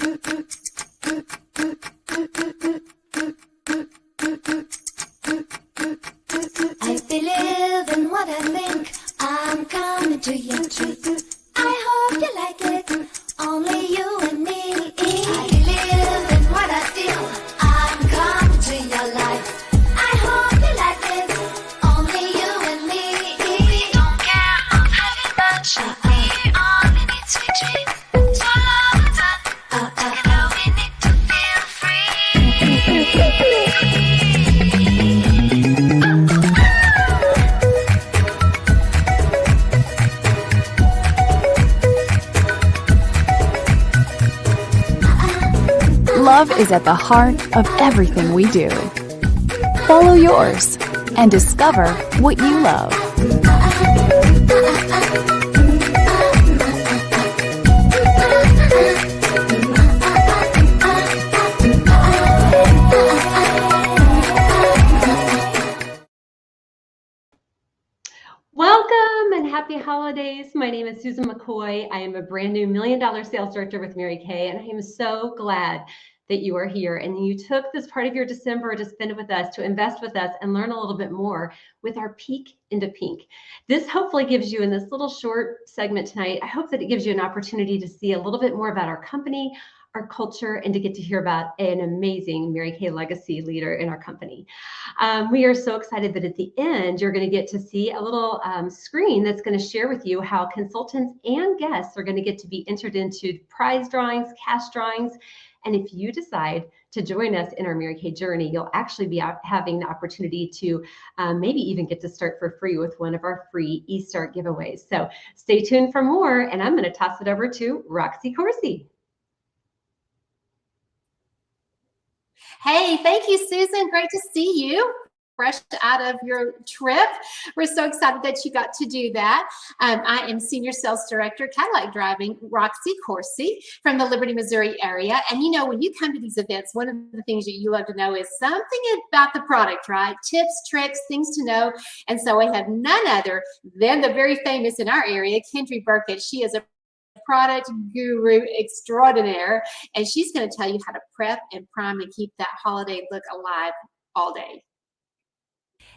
I believe in what I think. I'm coming to your truth. I hope you like it. Only you and me. I believe in what I feel. I'm coming to your life. I hope you like it. Only you and me. We don't care of having much. We only need sweet dreams. So love and time. Together we need to feel free. Love is at the heart of everything we do. Follow yours and discover what you love. Welcome and happy holidays. My name is Susan McCoy. I am a brand new $1 Million Sales Director with Mary Kay, and I am so glad that you are here and you took this part of your December to spend with us, to invest with us and learn a little bit more with our Peek into Pink. This hopefully gives you, in this little short segment tonight, I hope that it gives you an opportunity to see a little bit more about our company, our culture, and to get to hear about an amazing Mary Kay legacy leader in our company. We are so excited that at the end, you're going to get to see a little screen that's going to share with you how consultants and guests are going to get to be entered into prize drawings, cash drawings. And if you decide to join us in our Mary Kay journey, you'll actually be having the opportunity to maybe even get to start for free with one of our free eStart giveaways. So stay tuned for more, and I'm going to toss it over to Roxy Corsi. Hey, thank you, Susan. Great to see you. Fresh out of your trip. We're so excited that you got to do that. I am Senior Sales Director, Cadillac Driving, Roxy Corsi from the Liberty, Missouri area. And you know, when you come to these events, one of the things that you love to know is something about the product, right? Tips, tricks, things to know. And so I have none other than the very famous in our area, Kendry Burkett. She is a product guru extraordinaire, and she's going to tell you how to prep and prime and keep that holiday look alive all day.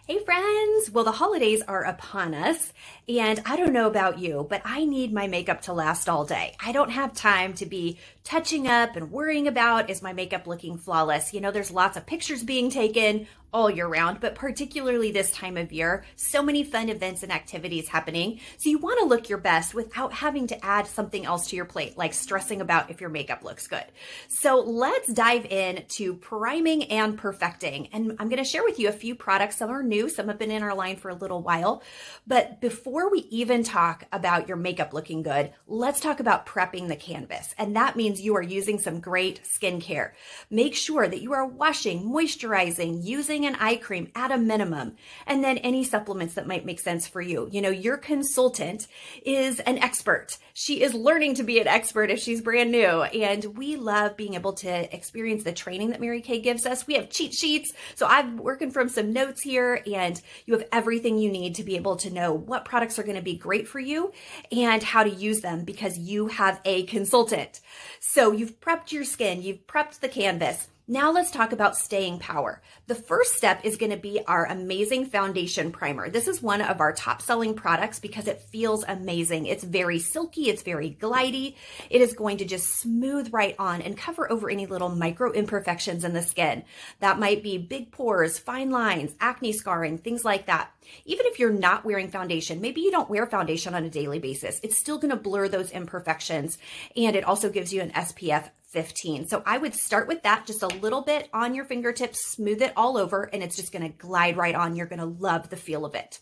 Hey friends! Well, the holidays are upon us, and I don't know about you, but I need my makeup to last all day. I don't have time to be touching up and worrying about, is my makeup looking flawless? You know, there's lots of pictures being taken all year round, but particularly this time of year, so many fun events and activities happening. So you want to look your best without having to add something else to your plate, like stressing about if your makeup looks good. So let's dive in to priming and perfecting. And I'm going to share with you a few products. Some are new, some have been in our line for a little while. But before we even talk about your makeup looking good, let's talk about prepping the canvas. And that means you are using some great skincare. Make sure that you are washing, moisturizing, using an eye cream at a minimum, and then any supplements that might make sense for you. You know, your consultant is an expert. She is learning to be an expert if she's brand new, and we love being able to experience the training that Mary Kay gives us. We have cheat sheets, so I'm working from some notes here, and you have everything you need to be able to know what products are going to be great for you and how to use them because you have a consultant. So you've prepped your skin, you've prepped the canvas. Now let's talk about staying power. The first step is going to be our amazing foundation primer. This is one of our top selling products because it feels amazing. It's very silky, it's very glidey. It is going to just smooth right on and cover over any little micro imperfections in the skin. That might be big pores, fine lines, acne scarring, things like that. Even if you're not wearing foundation, maybe you don't wear foundation on a daily basis, it's still going to blur those imperfections, and it also gives you an SPF 15. So I would start with that, just a little bit on your fingertips, smooth it all over, and it's just going to glide right on. You're going to love the feel of it.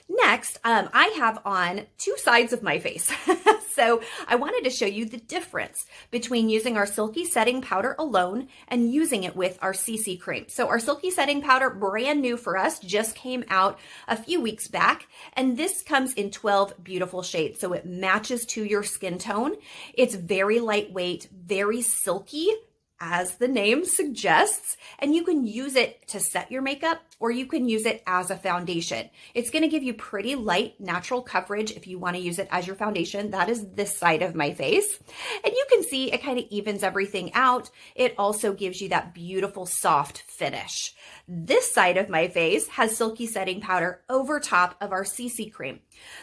Next, I have on two sides of my face. So I wanted to show you the difference between using our Silky setting powder alone and using it with our CC cream. So our Silky setting powder, brand new for us, just came out a few weeks back. And this comes in 12 beautiful shades. So it matches to your skin tone. It's very lightweight, very silky, as the name suggests, and you can use it to set your makeup or you can use it as a foundation. It's going to give you pretty light natural coverage if you want to use it as your foundation. That is this side of my face. And you can see it kind of evens everything out. It also gives you that beautiful soft finish. This side of my face has Silky setting powder over top of our CC cream.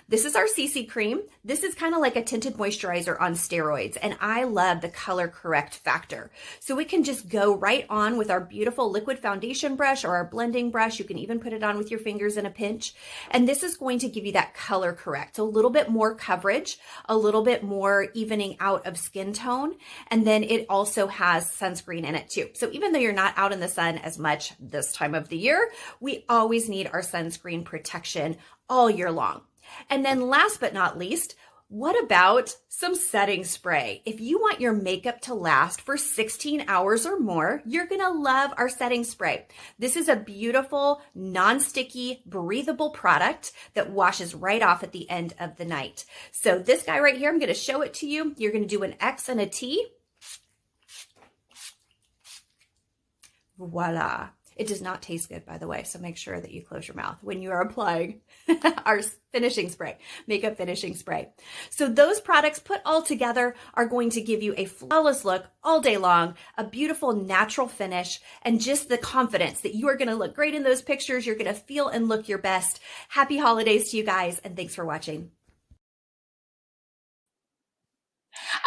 This is our CC cream. This is kind of like a tinted moisturizer on steroids, and I love the color correct factor. So we can just go right on with our beautiful liquid foundation brush or our blending brush. You can even put it on with your fingers in a pinch. And this is going to give you that color correct. So a little bit more coverage, a little bit more evening out of skin tone. And then it also has sunscreen in it too. So even though you're not out in the sun as much this time of the year, we always need our sunscreen protection all year long. And then last but not least, what about some setting spray? If you want your makeup to last for 16 hours or more, you're going to love our setting spray. This is a beautiful, non-sticky, breathable product that washes right off at the end of the night. So this guy right here, I'm going to show it to you. You're going to do an X and a T. Voila. It does not taste good, by the way, so make sure that you close your mouth when you are applying our finishing spray, makeup finishing spray. So those products put all together are going to give you a flawless look all day long, a beautiful natural finish, and just the confidence that you are going to look great in those pictures. You're going to feel and look your best. Happy holidays to you guys, and thanks for watching.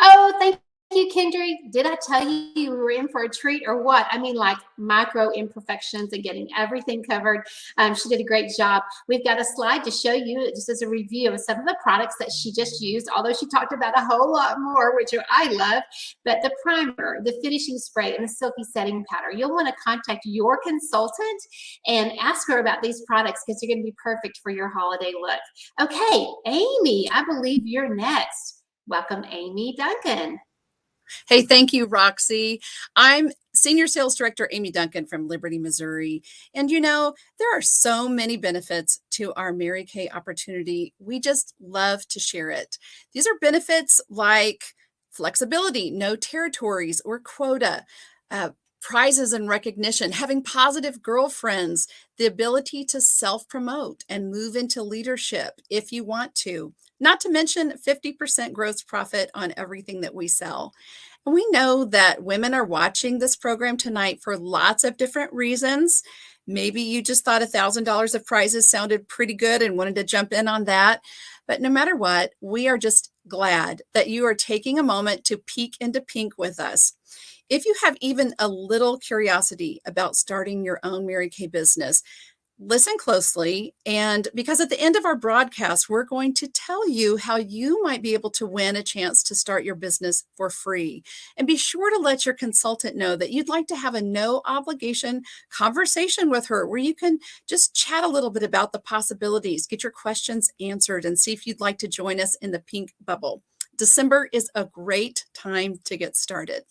Oh, thank you, Kendry. Did I tell you you were in for a treat or what? I mean, like micro imperfections and getting everything covered. She did a great job. We've got a slide to show you just as a review of some of the products that she just used, although she talked about a whole lot more, which I love. But the primer, the finishing spray, and the Silky setting powder. You'll want to contact your consultant and ask her about these products because they're going to be perfect for your holiday look. Okay, Amy, I believe you're next. Welcome, Amy Duncan. Hey, thank you, Roxy. I'm Senior Sales Director Amy Duncan from Liberty, Missouri. And you know, there are so many benefits to our Mary Kay opportunity. We just love to share it. These are benefits like flexibility, no territories or quota, prizes and recognition, having positive girlfriends, the ability to self-promote and move into leadership if you want to. Not to mention 50% gross profit on everything that we sell. And we know that women are watching this program tonight for lots of different reasons. Maybe you just thought $1,000 of prizes sounded pretty good and wanted to jump in on that. But no matter what, we are just glad that you are taking a moment to peek into pink with us. If you have even a little curiosity about starting your own Mary Kay business, listen closely, and because at the end of our broadcast, we're going to tell you how you might be able to win a chance to start your business for free. And be sure to let your consultant know that you'd like to have a no obligation conversation with her where you can just chat a little bit about the possibilities, get your questions answered, and see if you'd like to join us in the pink bubble. December is a great time to get started.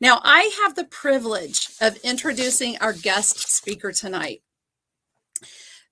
Now, I have the privilege of introducing our guest speaker tonight.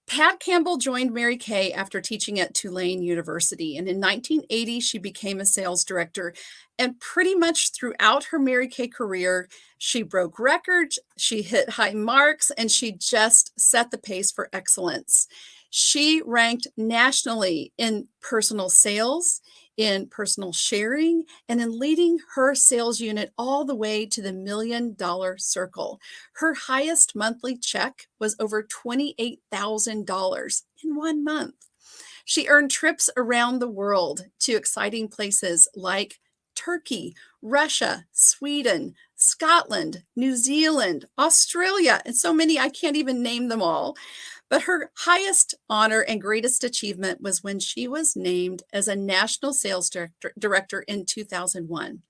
Pat Campbell joined Mary Kay after teaching at Tulane University, and in 1980, she became a sales director. And pretty much throughout her Mary Kay career, she broke records, she hit high marks, and she just set the pace for excellence. She ranked nationally in personal sales, in personal sharing, and in leading her sales unit all the way to the $1 million circle. Her highest monthly check was over $28,000 in 1 month. She earned trips around the world to exciting places like Turkey, Russia, Sweden, Scotland, New Zealand, Australia, and so many I can't even name them all. But her highest honor and greatest achievement was when she was named as a national sales director in 2001.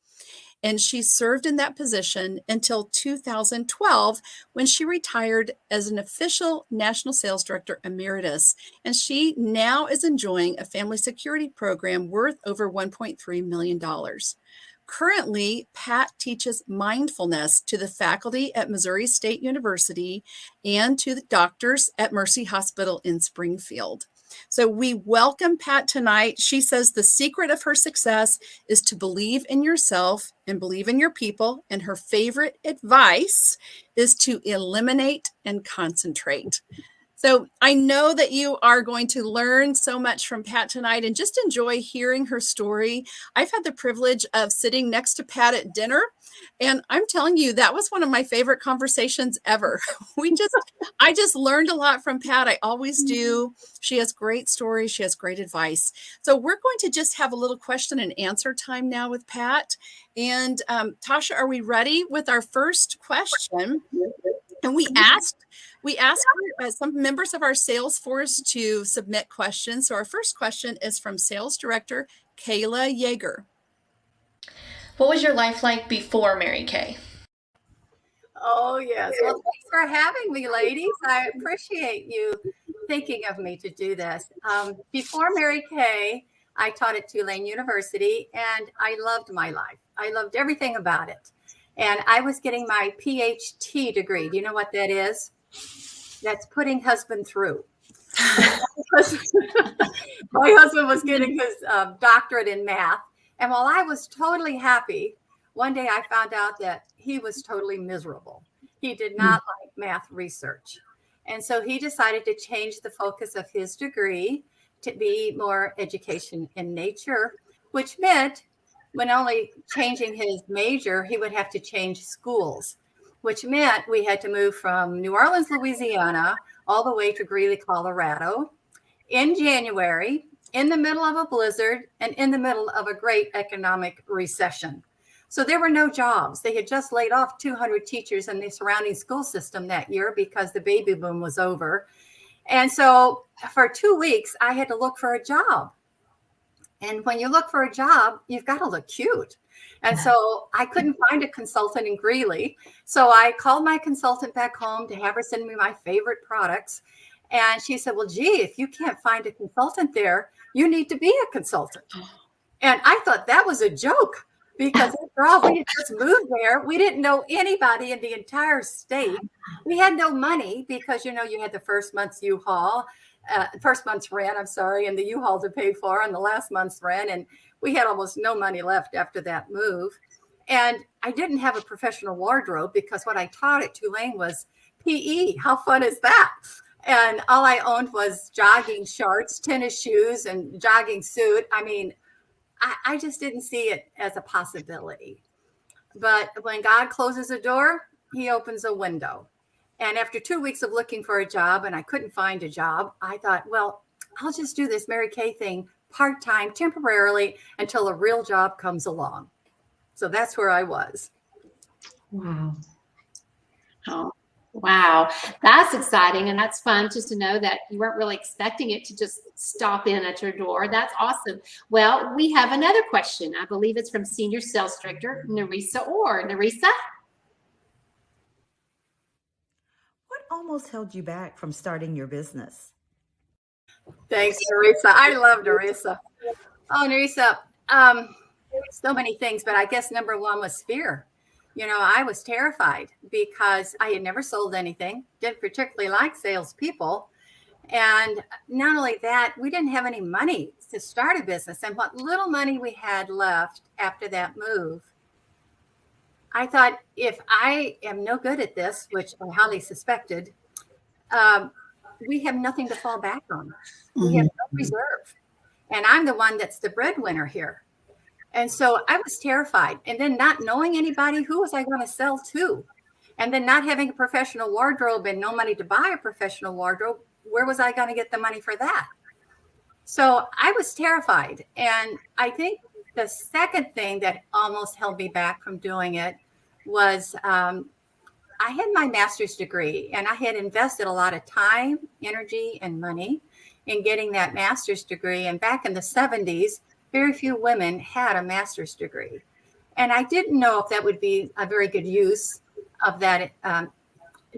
And she served in that position until 2012 when she retired as an official national sales director emeritus. And she now is enjoying a family security program worth over $1.3 million. Currently, Pat teaches mindfulness to the faculty at Missouri State University and to the doctors at Mercy Hospital in Springfield. So we welcome Pat tonight. She says the secret of her success is to believe in yourself and believe in your people. And her favorite advice is to eliminate and concentrate. So I know that you are going to learn so much from Pat tonight and just enjoy hearing her story. I've had the privilege of sitting next to Pat at dinner, and I'm telling you, that was one of my favorite conversations ever. I just learned a lot from Pat. I always do. She has great stories. She has great advice. So we're going to just have a little question and answer time now with Pat. And Tasha, are we ready with our first question? And we asked some members of our sales force to submit questions. So our first question is from Sales Director Kayla Yeager. What was your life like before Mary Kay? Oh, yes. Well, thanks for having me, ladies. I appreciate you thinking of me to do this. Before Mary Kay, I taught at Tulane University, and I loved my life. I loved everything about it. And I was getting my PhD degree. Do you know what that is? That's putting husband through. My husband was getting his doctorate in math. And while I was totally happy, one day I found out that he was totally miserable. He did not like math research. And so he decided to change the focus of his degree to be more education in nature, which meant when only changing his major, he would have to change schools, which meant we had to move from New Orleans, Louisiana, all the way to Greeley, Colorado in January, in the middle of a blizzard and in the middle of a great economic recession. So there were no jobs. They had just laid off 200 teachers in the surrounding school system that year because the baby boom was over. And so for 2 weeks, I had to look for a job. And when you look for a job, you've got to look cute. And so I couldn't find a consultant in Greeley. So I called my consultant back home to have her send me my favorite products. And she said, well, gee, if you can't find a consultant there, you need to be a consultant. And I thought that was a joke because after all, we had just moved there. We didn't know anybody in the entire state. We had no money because, you had the first month's first month's rent, and the U-Haul to pay for and the last month's rent. And we had almost no money left after that move. And I didn't have a professional wardrobe because what I taught at Tulane was PE. How fun is that? And all I owned was jogging shorts, tennis shoes, and jogging suit. I mean, I just didn't see it as a possibility. But when God closes a door, he opens a window. And after 2 weeks of looking for a job and I couldn't find a job, I thought, well, I'll just do this Mary Kay thing part-time, temporarily, until a real job comes along. So that's where I was. Wow. Oh, wow. That's exciting. And that's fun just to know that you weren't really expecting it to just stop in at your door. That's awesome. Well, we have another question. I believe it's from Senior Sales Director Nerissa Orr. Nerissa? What almost held you back from starting your business? Thanks, Nerissa. I love Nerissa. Oh, Nerissa, so many things, but I guess number one was fear. I was terrified because I had never sold anything, didn't particularly like salespeople. And not only that, we didn't have any money to start a business. And what little money we had left after that move, I thought, if I am no good at this, which I highly suspected, we have nothing to fall back on. We have no reserve. And I'm the one that's the breadwinner here. And so I was terrified. And then not knowing anybody, who was I going to sell to? And then not having a professional wardrobe and no money to buy a professional wardrobe, where was I going to get the money for that? So I was terrified. And I think the second thing that almost held me back from doing it was I had my master's degree and I had invested a lot of time, energy, and money in getting that master's degree. And back in the 70s, very few women had a master's degree. And I didn't know if that would be a very good use of that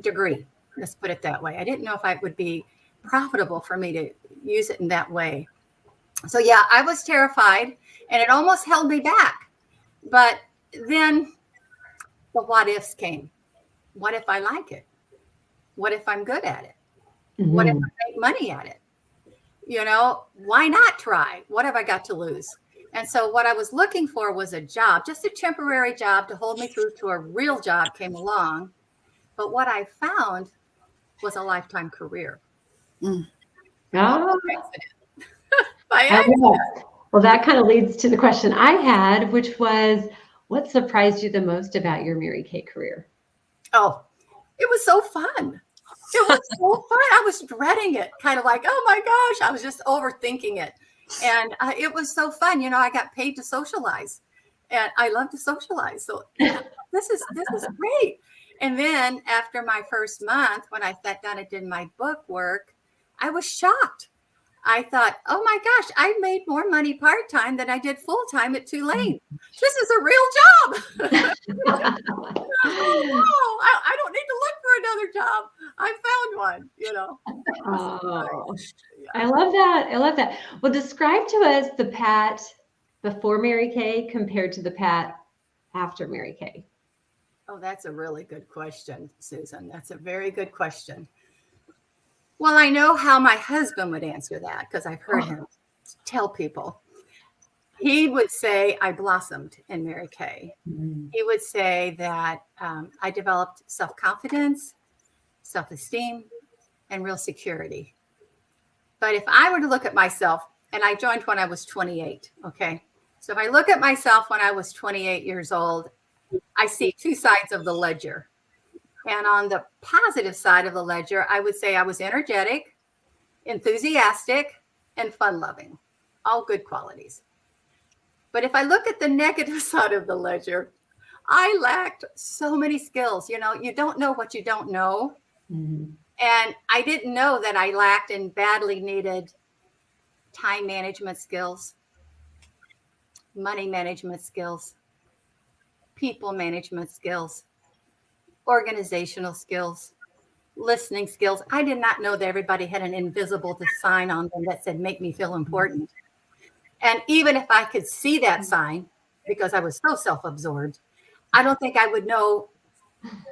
degree. Let's put it that way. I didn't know if it would be profitable for me to use it in that way. So yeah, I was terrified and it almost held me back. But then the what ifs came. What if I like it? What if I'm good at it? What if I make money at it? Why not try? What have I got to lose? And so what I was looking for was a job, just a temporary job to hold me through to a real job came along. But what I found was a lifetime career. Oh, By I accident. love it. Well, that kind of leads to the question I had, which was, what surprised you the most about your Mary Kay career? Oh, it was so fun. It was so fun. I was dreading it, kind of like, oh my gosh, I was just overthinking it. And it was so fun. I got paid to socialize, and I love to socialize. So this is great. And then after my first month, when I sat down and did my book work, I was shocked. I thought, oh my gosh, I made more money part-time than I did full-time at Tulane. This is a real job. Oh, I don't need to look for another job. I found one, Oh, I love that. I love that. Well, describe to us the Pat before Mary Kay compared to the Pat after Mary Kay. Oh, that's a really good question, Susan. That's a very good question. Well, I know how my husband would answer that because I've heard him tell people. He would say, I blossomed in Mary Kay. He would say that I developed self-confidence, self-esteem, and real security. But if I were to look at myself, and I joined when I was 28, okay? So if I look at myself when I was 28 years old, I see two sides of the ledger. And on the positive side of the ledger, I would say I was energetic, enthusiastic, and fun-loving. All good qualities. But if I look at the negative side of the ledger, I lacked so many skills. You don't know what you don't know. Mm-hmm. And I didn't know that I lacked and badly needed time management skills, money management skills, people management skills, organizational skills, listening skills. I did not know that everybody had an invisible sign on them that said, make me feel important. And even if I could see that sign, because I was so self-absorbed, I don't think I would know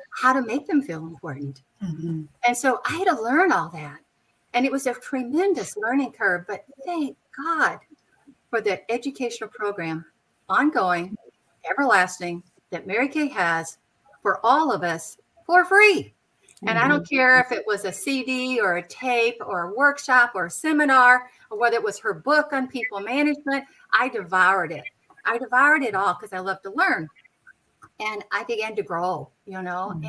how to make them feel important. Mm-hmm. And so I had to learn all that. And it was a tremendous learning curve, but thank God for the educational program, ongoing, everlasting, that Mary Kay has for all of us for free. And I don't care if it was a CD or a tape or a workshop or a seminar, or whether it was her book on people management. I devoured it. I devoured it all because I love to learn. And I began to grow, and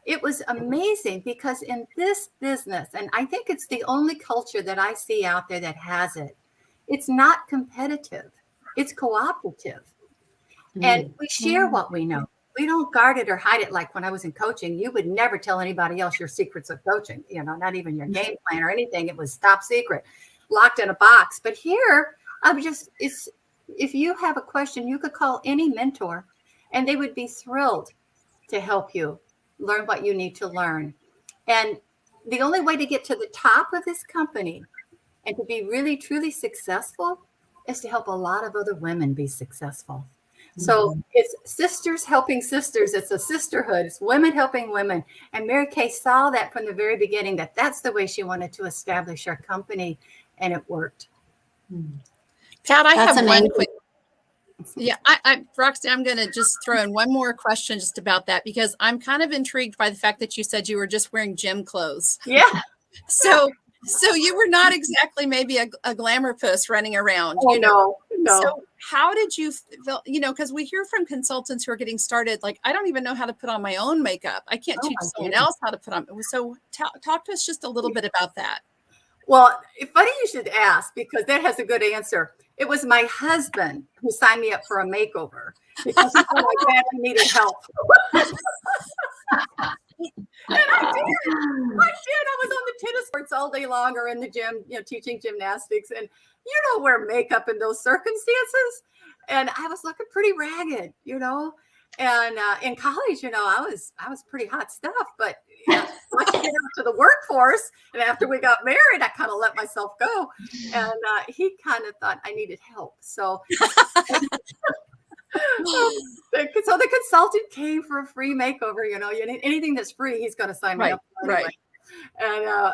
it was amazing because in this business, and I think it's the only culture that I see out there that has it, it's not competitive. It's cooperative. And we share what we know. We don't guard it or hide it. Like when I was in coaching, you would never tell anybody else your secrets of coaching, not even your game plan or anything. It was top secret, locked in a box. But here, if you have a question, you could call any mentor and they would be thrilled to help you learn what you need to learn. And the only way to get to the top of this company and to be really, truly successful is to help a lot of other women be successful. So it's sisters helping sisters. It's a sisterhood. It's women helping women. And Mary Kay saw that from the very beginning, that that's the way she wanted to establish our company. And it worked. Pat, I That's have one amazing. quick. Yeah, Roxy, I'm going to just throw in one more question just about that, because I'm kind of intrigued by the fact that you said you were just wearing gym clothes. Yeah. So you were not exactly maybe a glamour puss running around. Oh, no. So how did you feel, because we hear from consultants who are getting started, like, I don't even know how to put on my own makeup. I can't teach someone else how to put on. So talk to us just a little bit about that. Well, it's funny you should ask, because that has a good answer. It was my husband who signed me up for a makeover because he thought I badly needed help. And I did. I was on the tennis courts all day long or in the gym, teaching gymnastics. And wear makeup in those circumstances. And I was looking pretty ragged, And in college, I was pretty hot stuff. But once you get out to the workforce, and after we got married, I kind of let myself go. And he kind of thought I needed help. So the consultant came for a free makeover. Anything that's free, he's going to sign me up for anyway. Right. And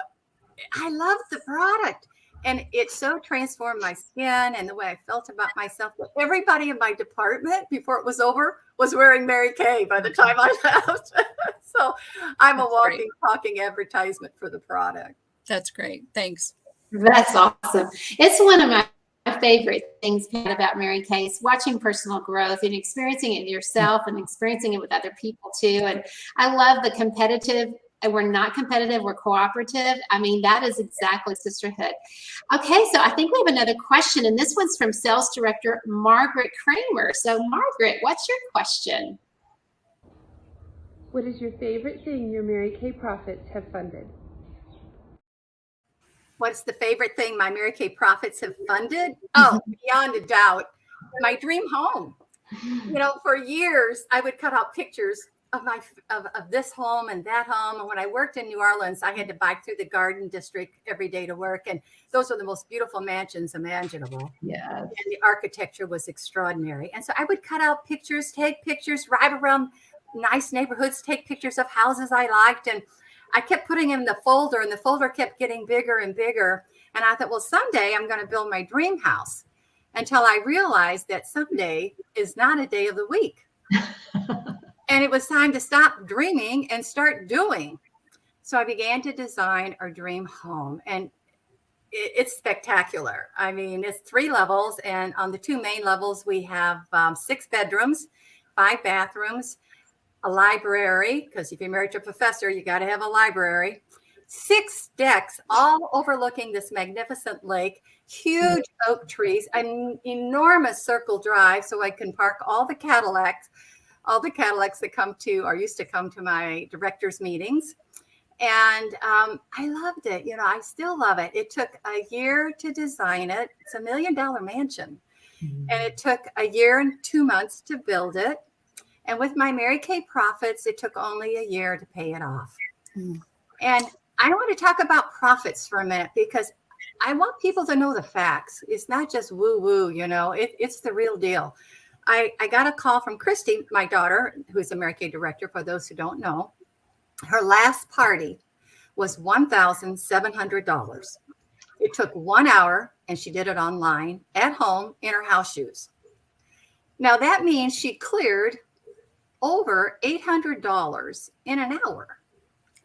I loved the product And it so transformed my skin and the way I felt about myself. That everybody in my department, before it was over, was wearing Mary Kay by the time I left. So I'm a That's walking, great. talking advertisement for the product. That's great. Thanks. That's awesome. It's one of my favorite things about Mary Kay is watching personal growth and experiencing it yourself and experiencing it with other people too. And I love the competitive, and we're not competitive, we're cooperative. I mean, that is exactly sisterhood. Okay, so I think we have another question, and this one's from Sales Director Margaret Kramer. So Margaret, what's your question? What is your favorite thing your Mary Kay profits have funded? What's the favorite thing my Mary Kay profits have funded? Oh, beyond a doubt, my dream home. You know, for years I would cut out pictures of this home and that home. And when I worked in New Orleans, I had to bike through the Garden District every day to work. And those were the most beautiful mansions imaginable. Yeah. And the architecture was extraordinary. And so I would cut out pictures, take pictures, ride around nice neighborhoods, take pictures of houses I liked. And I kept putting in the folder, and the folder kept getting bigger and bigger. And I thought, well, someday I'm going to build my dream house, until I realized that someday is not a day of the week. And it was time to stop dreaming and start doing. So I began to design our dream home, and it's spectacular. I mean, it's 3 levels, and on the 2 main levels, we have 6 bedrooms, 5 bathrooms, a library, because if you're married to a professor, you got to have a library, 6 decks, all overlooking this magnificent lake, huge oak trees, an enormous circle drive, so I can park all the Cadillacs that come to, or used to come to, my directors' meetings. And I loved it. You know, I still love it. It took a year to design it. It's $1 million mansion. And it took a year and 2 months to build it. And with my Mary Kay profits, it took only a year to pay it off. And I want to talk about profits for a minute, because I want people to know the facts. It's not just woo-woo, you know, it's the real deal. I got a call from Christy, my daughter, who's a Mary Kay director, for those who don't know. Her last party was $1,700. It took 1 hour, and she did it online at home in her house shoes. Now that means she cleared over $800 in an hour.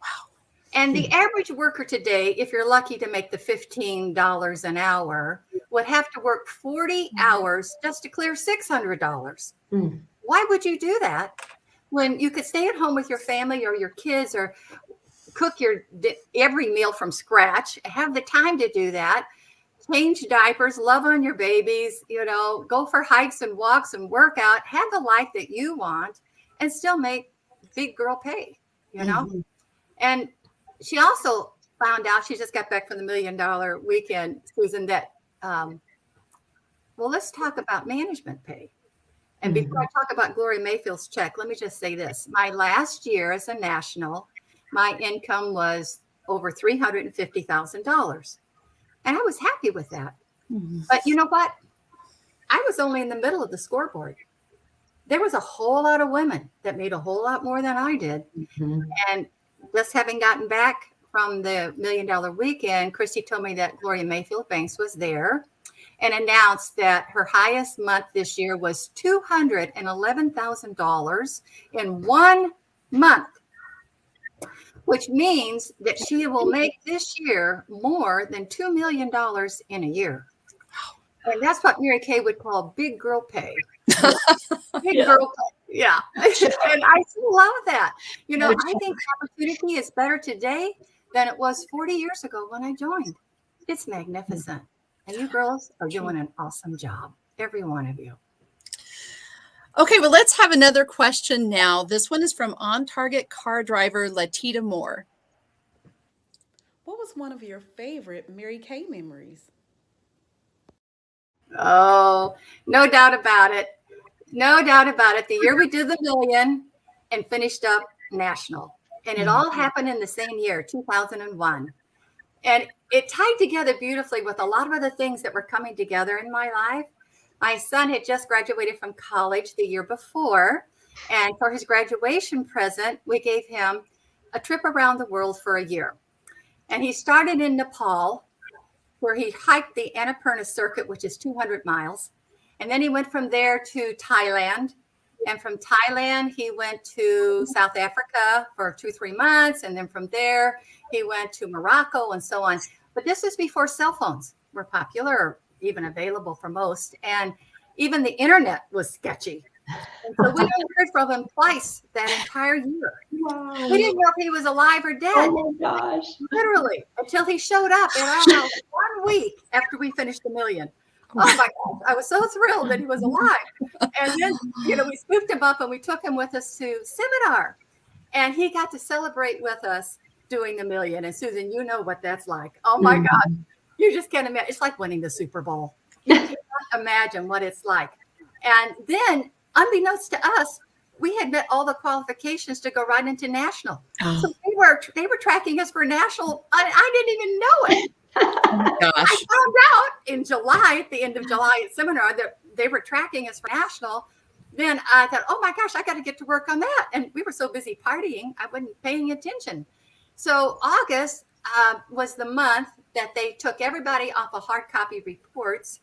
Wow. And the average worker today, if you're lucky to make the $15 an hour, would have to work 40 hours just to clear $600. Why would you do that when you could stay at home with your family or your kids, or cook every meal from scratch, have the time to do that, change diapers, love on your babies, you know, go for hikes and walks and work out, have the life that you want, and still make big girl pay, you know? And she also found out, she just got back from the $1 million weekend, Susan, that, well, let's talk about management pay. And before I talk about Gloria Mayfield's check, let me just say this. My last year as a national, my income was over $350,000. And I was happy with that. But you know what? I was only in the middle of the scoreboard. There was a whole lot of women that made a whole lot more than I did. And just having gotten back from the $1 million weekend, Christy told me that Gloria Mayfield Banks was there and announced that her highest month this year was $211,000 in 1 month, which means that she will make this year more than $2 million in a year. And that's what Mary Kay would call big girl pay. Big girl pay. Yeah. And I love that. You know, I think opportunity is better today than it was 40 years ago when I joined. It's magnificent. And you girls are doing an awesome job. Every one of you. Okay, well, let's have another question now. This one is from On Target car driver Latita Moore. What was one of your favorite Mary Kay memories? Oh, no doubt about it. No doubt about it. The year we did the million and finished up national. And it all happened in the same year, 2001. And it tied together beautifully with a lot of other things that were coming together in my life. My son had just graduated from college the year before. And for his graduation present, we gave him a trip around the world for a year. And he started in Nepal, where he hiked the Annapurna Circuit, which is 200 miles. And then he went from there to Thailand. And from Thailand, he went to South Africa for 2-3 months. And then from there, he went to Morocco and so on. But this was before cell phones were popular or even available for most. And even the internet was sketchy. And so we only heard from him twice that entire year. Wow. We didn't know if he was alive or dead. Oh my gosh. Literally, until he showed up in our house 1 week after we finished the million. Oh my gosh, I was so thrilled that he was alive. And then, we scooped him up and we took him with us to seminar. And he got to celebrate with us doing the million. And Susan, you know what that's like. Oh my God. You just can't imagine. It's like winning the Super Bowl. You can't imagine what it's like. And then, unbeknownst to us, we had met all the qualifications to go right into national. Oh. So they were tracking us for national. I didn't even know it. Oh my gosh. I found out in July, at the end of July at seminar, that they were tracking us for national. Then I thought, oh my gosh, I got to get to work on that. And we were so busy partying, I wasn't paying attention. So August was the month that they took everybody off of hard copy reports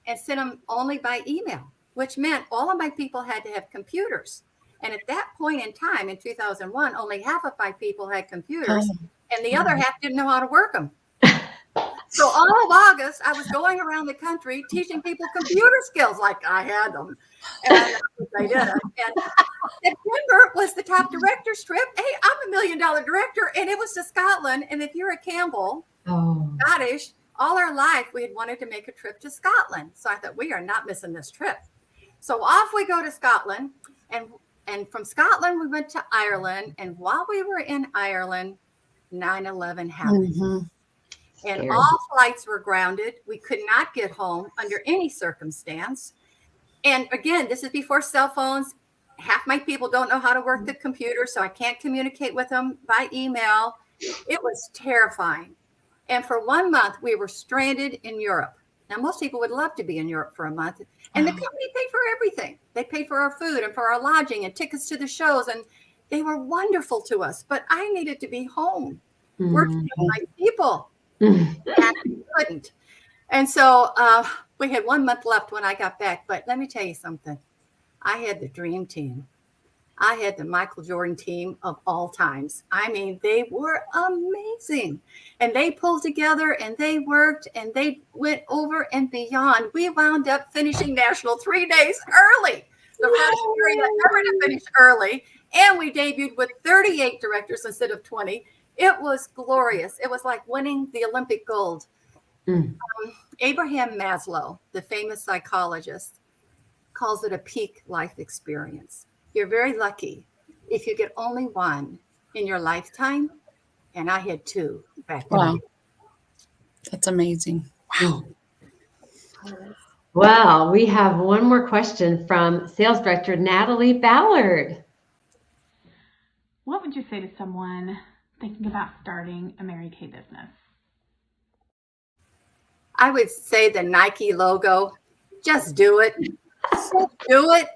and sent them only by email, which meant all of my people had to have computers. And at that point in time, in 2001, only half of my people had computers, and the other half didn't know how to work them. So all of August, I was going around the country teaching people computer skills like I had them. And I did it. And September was the top director's trip. Hey, I'm $1 million director, and it was to Scotland. And if you're a Campbell, Scottish, all our life we had wanted to make a trip to Scotland. So I thought, we are not missing this trip. So off we go to Scotland. And from Scotland, we went to Ireland. And while we were in Ireland, 9/11 happened. Mm-hmm. And all flights were grounded. We could not get home under any circumstance. And again, this is before cell phones. Half my people don't know how to work the computer, so I can't communicate with them by email. It was terrifying. And for 1 month, we were stranded in Europe. Now, most people would love to be in Europe for a month. And the company paid for everything. They paid for our food and for our lodging and tickets to the shows. And they were wonderful to us. But I needed to be home, working with my people. And I couldn't. And so we had 1 month left when I got back. But let me tell you something. I had the dream team. I had the Michael Jordan team of all times. I mean, they were amazing. And they pulled together and they worked and they went over and beyond. We wound up finishing national 3 days early. The first area ever to finish early. And we debuted with 38 directors instead of 20. It was glorious. It was like winning the Olympic gold. Abraham Maslow, the famous psychologist, calls it a peak life experience. You're very lucky if you get only one in your lifetime. And I had two back then. Wow. That's amazing. Wow. Wow. We have one more question from Sales Director Natalie Ballard. What would you say to someone thinking about starting a Mary Kay business? I would say the Nike logo. Just do it. Just do it.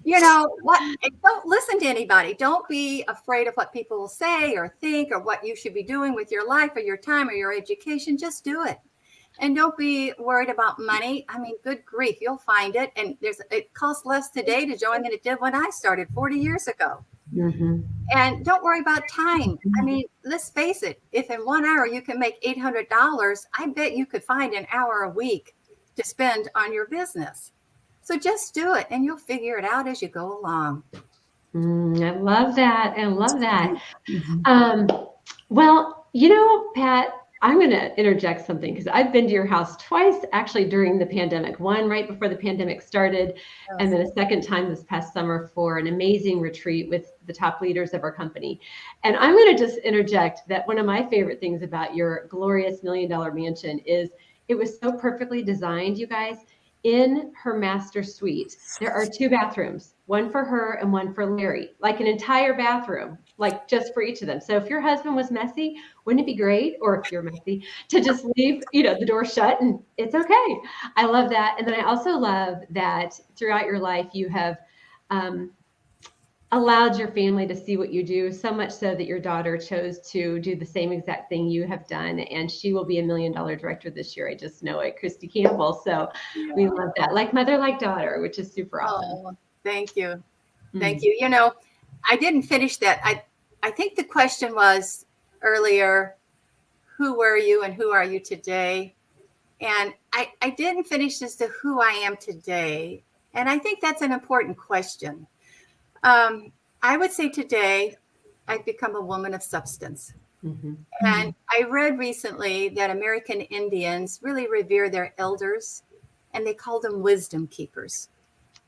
You know what? Don't listen to anybody. Don't be afraid of what people will say or think or what you should be doing with your life or your time or your education. Just do it. And don't be worried about money. I mean, good grief, you'll find it. And it costs less today to join than it did when I started 40 years ago. Mm-hmm. And don't worry about time. I mean, let's face it. If in 1 hour you can make $800, I bet you could find an hour a week to spend on your business. So just do it and you'll figure it out as you go along. I love that. I love that. Well, you know, Pat, I'm going to interject something because I've been to your house twice actually during the pandemic. One right before the pandemic started, and then a second time this past summer for an amazing retreat with the top leaders of our company. And I'm going to just interject that one of my favorite things about your glorious $1 million mansion is it was so perfectly designed, you guys. In her master suite, there are 2 bathrooms, one for her and one for Larry, like an entire bathroom, like just for each of them. So if your husband was messy, wouldn't it be great? Or if you're messy, to just leave, the door shut and it's okay. I love that. And then I also love that throughout your life, you have allowed your family to see what you do, so much so that your daughter chose to do the same exact thing you have done. And she will be $1 million director this year. I just know it, Christy Campbell. So we love that. Like mother, like daughter, which is super awesome. Oh, thank you. Thank you. You know, I didn't finish that. I think the question was earlier, who were you and who are you today? And I didn't finish as to who I am today. And I think that's an important question. I would say today I've become a woman of substance. And I read recently that American Indians really revere their elders and they call them wisdom keepers.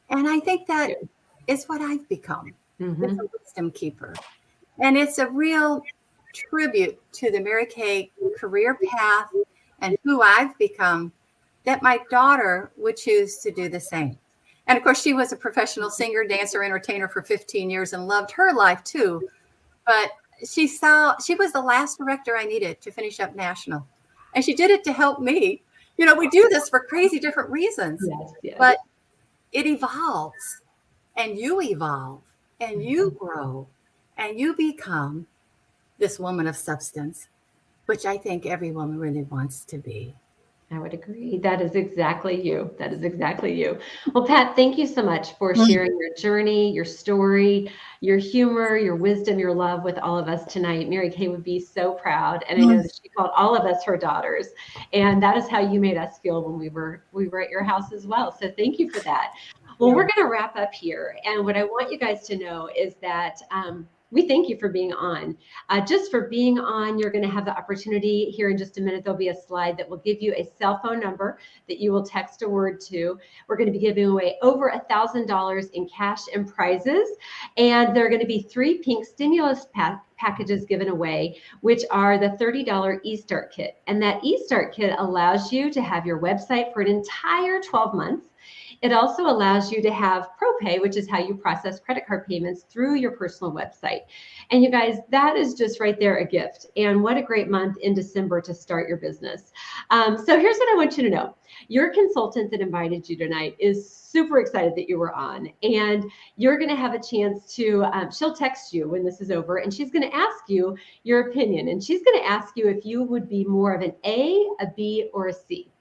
And I think that is what I've become. It's a wisdom keeper. And it's a real tribute to the Mary Kay career path and who I've become that my daughter would choose to do the same. And of course, she was a professional singer, dancer, entertainer for 15 years and loved her life too. But she was the last director I needed to finish up national. And she did it to help me. You know, we do this for crazy different reasons, but it evolves and you evolve and you grow and you become this woman of substance, which I think every woman really wants to be. I would agree. That is exactly you. That is exactly you. Well, Pat, thank you so much for sharing your journey, your story, your humor, your wisdom, your love with all of us tonight. Mary Kay would be so proud. And I know that she called all of us her daughters. And that is how you made us feel when we were at your house as well. So thank you for that. Well, we're going to wrap up here. And what I want you guys to know is that we thank you for being on. Just for being on, you're going to have the opportunity here in just a minute. There'll be a slide that will give you a cell phone number that you will text a word to. We're going to be giving away over $1,000 in cash and prizes. And there are going to be 3 pink stimulus packages given away, which are the $30 eStart kit. And that eStart kit allows you to have your website for an entire 12 months. It also allows you to have ProPay, which is how you process credit card payments through your personal website. And you guys, that is just right there a gift. And what a great month in December to start your business. So here's what I want you to know. Your consultant that invited you tonight is super excited that you were on. And you're going to have a chance to, she'll text you when this is over, and she's going to ask you your opinion. And she's going to ask you if you would be more of an A, a B, or a C.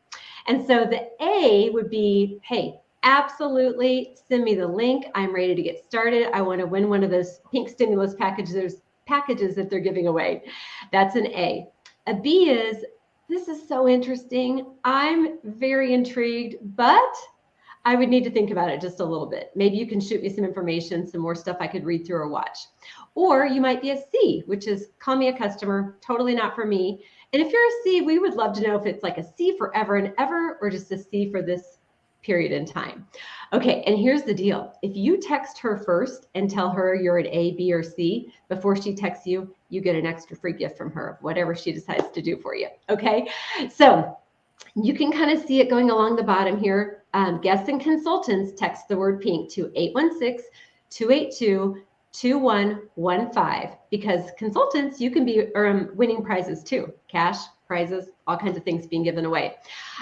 And so the A would be, hey, absolutely, send me the link. I'm ready to get started. I want to win one of those pink stimulus packages that they're giving away. That's an A. A B is, this is so interesting. I'm very intrigued, but I would need to think about it just a little bit. Maybe you can shoot me some information, some more stuff I could read through or watch. Or you might be a C, which is call me a customer, totally not for me. And if you're a C, we would love to know if it's like a C forever and ever or just a C for this period in time. Okay, and here's the deal. If you text her first and tell her you're an A, B, or C before she texts you, you get an extra free gift from her, whatever she decides to do for you. Okay, so you can kind of see it going along the bottom here. Guests and consultants text the word pink to 816-282-2115 because consultants, you can be winning prizes too, cash, prizes, all kinds of things being given away.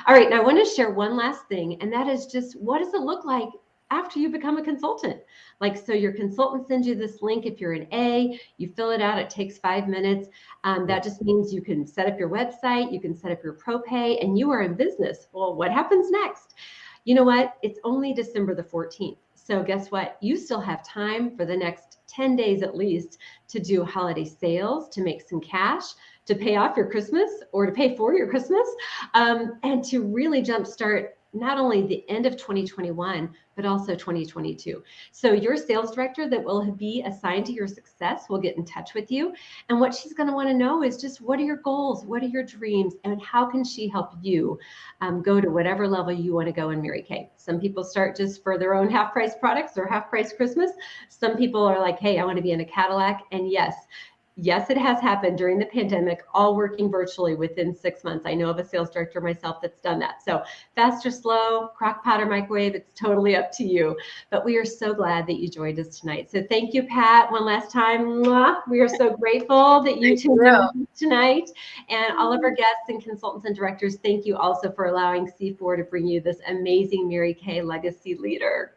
All right, now I want to share one last thing, and that is just what does it look like after you become a consultant? Like, so your consultant sends you this link. If you're an A, you fill it out. It takes 5 minutes. That just means you can set up your website, you can set up your ProPay, and you are in business. Well, what happens next? You know what? It's only December the 14th. So guess what? You still have time for the next 10 days at least to do holiday sales, to make some cash, to pay off your Christmas or to pay for your Christmas, and to really jumpstart not only the end of 2021, but also 2022. So your sales director that will be assigned to your success will get in touch with you. And what she's going to want to know is just what are your goals? What are your dreams? And how can she help you go to whatever level you want to go in Mary Kay? Some people start just for their own half price products or half price Christmas. Some people are like, hey, I want to be in a Cadillac. And yes, it has happened during the pandemic, all working virtually within 6 months. I know of a sales director myself that's done that. So fast or slow, crock pot or microwave, it's totally up to you. But we are so glad that you joined us tonight. So thank you, Pat, one last time. Mwah. We are so grateful that you tuned in tonight. And all of our guests and consultants and directors, thank you also for allowing C4 to bring you this amazing Mary Kay legacy leader.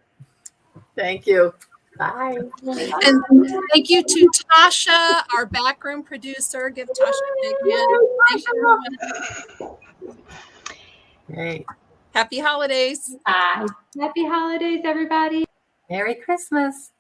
Thank you. Bye. And thank you to Tasha, our backroom producer. Give Tasha a big hand. Thank you, everyone. Great. Happy holidays. Bye. Happy holidays, everybody. Merry Christmas.